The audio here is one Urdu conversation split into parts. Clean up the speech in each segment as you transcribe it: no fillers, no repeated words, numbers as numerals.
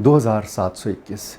2,721।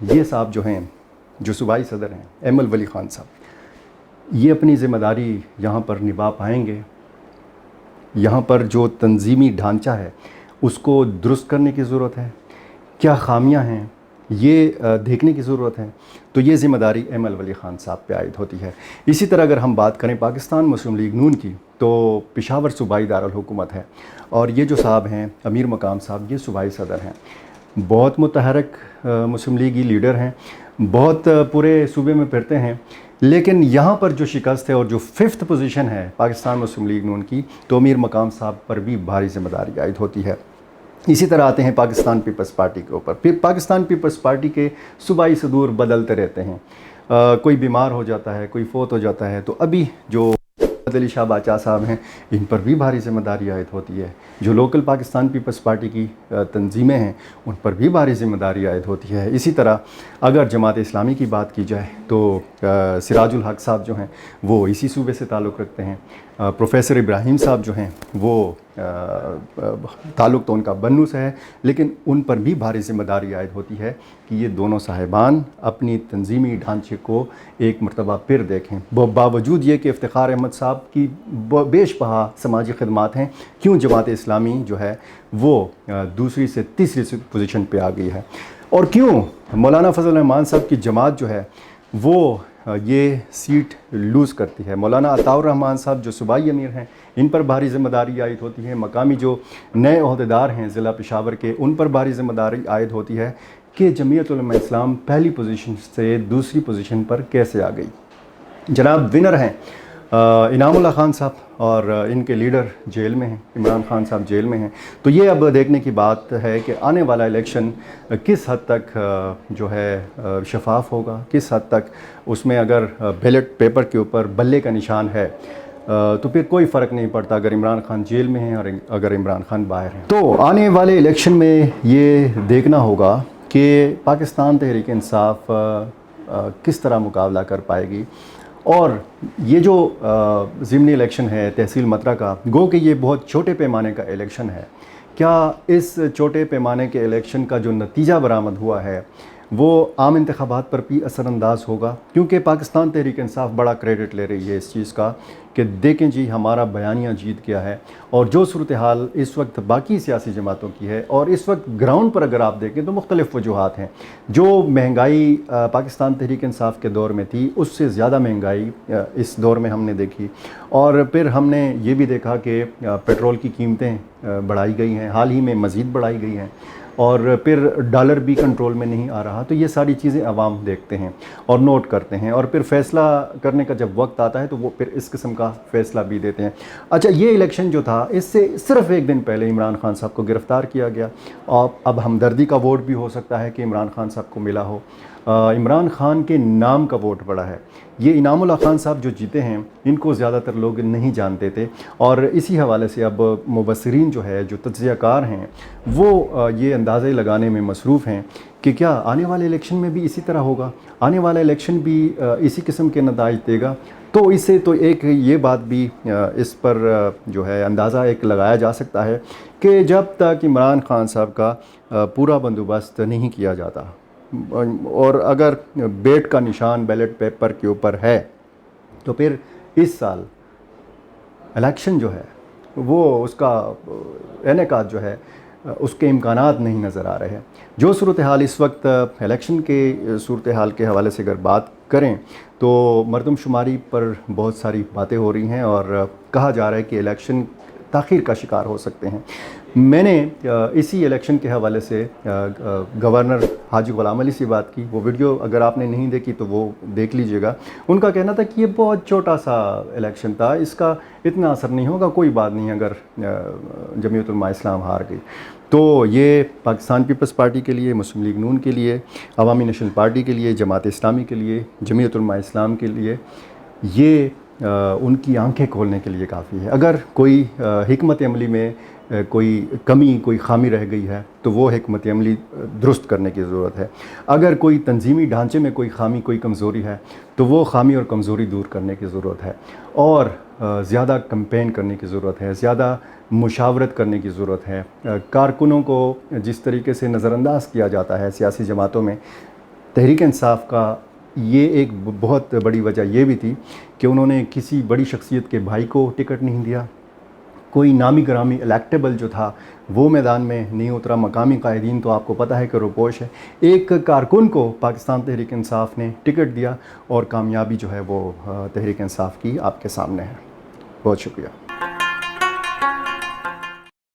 یہ صاحب جو ہیں، جو صوبائی صدر ہیں ایمل ولی خان صاحب، یہ اپنی ذمہ داری یہاں پر نبھا پائیں گے؟ یہاں پر جو تنظیمی ڈھانچہ ہے اس کو درست کرنے کی ضرورت ہے، کیا خامیاں ہیں یہ دیکھنے کی ضرورت ہے۔ تو یہ ذمہ داری ایمل ولی خان صاحب پہ عائد ہوتی ہے۔ اسی طرح اگر ہم بات کریں پاکستان مسلم لیگ نون کی، تو پشاور صوبائی دارالحکومت ہے، اور یہ جو صاحب ہیں امیر مقام صاحب، یہ صوبائی صدر ہیں، بہت متحرک مسلم لیگی لیڈر ہیں، بہت پورے صوبے میں پھرتے ہیں، لیکن یہاں پر جو شکست ہے اور جو 5th پوزیشن ہے پاکستان مسلم لیگ نون کی، تو امیر مقام صاحب پر بھی بھاری ذمہ داری عائد ہوتی ہے۔ اسی طرح آتے ہیں پاکستان پیپلز پارٹی کے اوپر۔ پھر پاکستان پیپلز پارٹی کے صوبائی صدور بدلتے رہتے ہیں، کوئی بیمار ہو جاتا ہے، کوئی فوت ہو جاتا ہے، تو ابھی جو علی شاہ باچا صاحب ہیں، ان پر بھی بھاری ذمہ داری عائد ہوتی ہے۔ جو لوکل پاکستان پیپلز پارٹی کی تنظیمیں ہیں، ان پر بھی بھاری ذمہ داری عائد ہوتی ہے۔ اسی طرح اگر جماعت اسلامی کی بات کی جائے تو سراج الحق صاحب جو ہیں وہ اسی صوبے سے تعلق رکھتے ہیں، پروفیسر ابراہیم صاحب جو ہیں وہ تعلق تو ان کا بنو سے ہے، لیکن ان پر بھی بھاری ذمہ داری عائد ہوتی ہے کہ یہ دونوں صاحبان اپنی تنظیمی ڈھانچے کو ایک مرتبہ پھر دیکھیں۔ باوجود یہ کہ افتخار احمد صاحب کی بیش بہا سماجی خدمات ہیں، کیوں جماعت اسلامی جو ہے وہ دوسری سے تیسری پوزیشن پہ آ گئی ہے، اور کیوں مولانا فضل الرحمان صاحب کی جماعت جو ہے وہ یہ سیٹ لوز کرتی ہے۔ مولانا عطاء الرحمان صاحب جو صوبائی امیر ہیں، ان پر بھاری ذمہ داری عائد ہوتی ہے۔ مقامی جو نئے عہدیدار ہیں ضلع پشاور کے، ان پر بھاری ذمہ داری عائد ہوتی ہے کہ جمعیت علماء اسلام پہلی پوزیشن سے دوسری پوزیشن پر کیسے آ گئی۔ جناب ونر ہیں انعام اللہ خان صاحب، اور ان کے لیڈر جیل میں ہیں، عمران خان صاحب جیل میں ہیں۔ تو یہ اب دیکھنے کی بات ہے کہ آنے والا الیکشن کس حد تک جو ہے شفاف ہوگا، کس حد تک اس میں اگر بیلٹ پیپر کے اوپر بلے کا نشان ہے تو پھر کوئی فرق نہیں پڑتا اگر عمران خان جیل میں ہیں اور اگر عمران خان باہر ہیں۔ تو آنے والے الیکشن میں یہ دیکھنا ہوگا کہ پاکستان تحریک انصاف کس طرح مقابلہ کر پائے گی، اور یہ جو ضمنی الیکشن ہے تحصیل مطرح کا، گو کہ یہ بہت چھوٹے پیمانے کا الیکشن ہے، کیا اس چھوٹے پیمانے کے الیکشن کا جو نتیجہ برآمد ہوا ہے وہ عام انتخابات پر بھی اثر انداز ہوگا؟ کیونکہ پاکستان تحریک انصاف بڑا کریڈٹ لے رہی ہے اس چیز کا کہ دیکھیں جی ہمارا بیانیہ جیت گیا ہے، اور جو صورتحال اس وقت باقی سیاسی جماعتوں کی ہے، اور اس وقت گراؤنڈ پر اگر آپ دیکھیں تو مختلف وجوہات ہیں۔ جو مہنگائی پاکستان تحریک انصاف کے دور میں تھی، اس سے زیادہ مہنگائی اس دور میں ہم نے دیکھی، اور پھر ہم نے یہ بھی دیکھا کہ پیٹرول کی قیمتیں بڑھائی گئی ہیں، حال ہی میں مزید بڑھائی گئی ہیں، اور پھر ڈالر بھی کنٹرول میں نہیں آ رہا۔ تو یہ ساری چیزیں عوام دیکھتے ہیں اور نوٹ کرتے ہیں، اور پھر فیصلہ کرنے کا جب وقت آتا ہے تو وہ پھر اس قسم کا فیصلہ بھی دیتے ہیں۔ اچھا، یہ الیکشن جو تھا، اس سے صرف ایک دن پہلے عمران خان صاحب کو گرفتار کیا گیا، اور اب ہمدردی کا ووٹ بھی ہو سکتا ہے کہ عمران خان صاحب کو ملا ہو۔ عمران خان کے نام کا ووٹ پڑا ہے۔ یہ انعام اللہ خان صاحب جو جیتے ہیں، ان کو زیادہ تر لوگ نہیں جانتے تھے، اور اسی حوالے سے اب مبصرین جو ہے، جو تجزیہ کار ہیں، وہ یہ اندازے لگانے میں مصروف ہیں کہ کیا آنے والے الیکشن میں بھی اسی طرح ہوگا، آنے والا الیکشن بھی اسی قسم کے نتائج دے گا۔ تو اس سے تو ایک یہ بات بھی اس پر جو ہے اندازہ ایک لگایا جا سکتا ہے کہ جب تک عمران خان صاحب کا پورا بندوبست نہیں کیا جاتا، اور اگر بیٹ کا نشان بیلٹ پیپر کے اوپر ہے، تو پھر اس سال الیکشن جو ہے وہ اس کا انعقاد جو ہے اس کے امکانات نہیں نظر آ رہے ہیں۔ جو صورتحال اس وقت الیکشن کے صورتحال کے حوالے سے اگر بات کریں تو مردم شماری پر بہت ساری باتیں ہو رہی ہیں، اور کہا جا رہا ہے کہ الیکشن تاخیر کا شکار ہو سکتے ہیں۔ میں نے اسی الیکشن کے حوالے سے گورنر حاجی غلام علی سے بات کی، وہ ویڈیو اگر آپ نے نہیں دیکھی تو وہ دیکھ لیجئے گا۔ ان کا کہنا تھا کہ یہ بہت چھوٹا سا الیکشن تھا، اس کا اتنا اثر نہیں ہوگا، کوئی بات نہیں اگر جمعیت علماء اسلام ہار گئی۔ تو یہ پاکستان پیپلز پارٹی کے لیے، مسلم لیگ نون کے لیے، عوامی نیشنل پارٹی کے لیے، جماعت اسلامی کے لیے، جمعیت علماء اسلام کے لیے یہ ان کی آنکھیں کھولنے کے لیے کافی ہے۔ اگر کوئی حکمت عملی میں کوئی کمی، کوئی خامی رہ گئی ہے تو وہ حکمت عملی درست کرنے کی ضرورت ہے۔ اگر کوئی تنظیمی ڈھانچے میں کوئی خامی، کوئی کمزوری ہے تو وہ خامی اور کمزوری دور کرنے کی ضرورت ہے، اور زیادہ کمپین کرنے کی ضرورت ہے، زیادہ مشاورت کرنے کی ضرورت ہے۔ کارکنوں کو جس طریقے سے نظر انداز کیا جاتا ہے سیاسی جماعتوں میں، تحریک انصاف کا یہ ایک بہت بڑی وجہ یہ بھی تھی کہ انہوں نے کسی بڑی شخصیت کے بھائی کو ٹکٹ نہیں دیا، کوئی نامی گرامی الیکٹیبل جو تھا وہ میدان میں نہیں اترا، مقامی قائدین تو آپ کو پتہ ہے کہ روپوش ہے، ایک کارکن کو پاکستان تحریک انصاف نے ٹکٹ دیا اور کامیابی جو ہے وہ تحریک انصاف کی آپ کے سامنے ہے۔ بہت شکریہ۔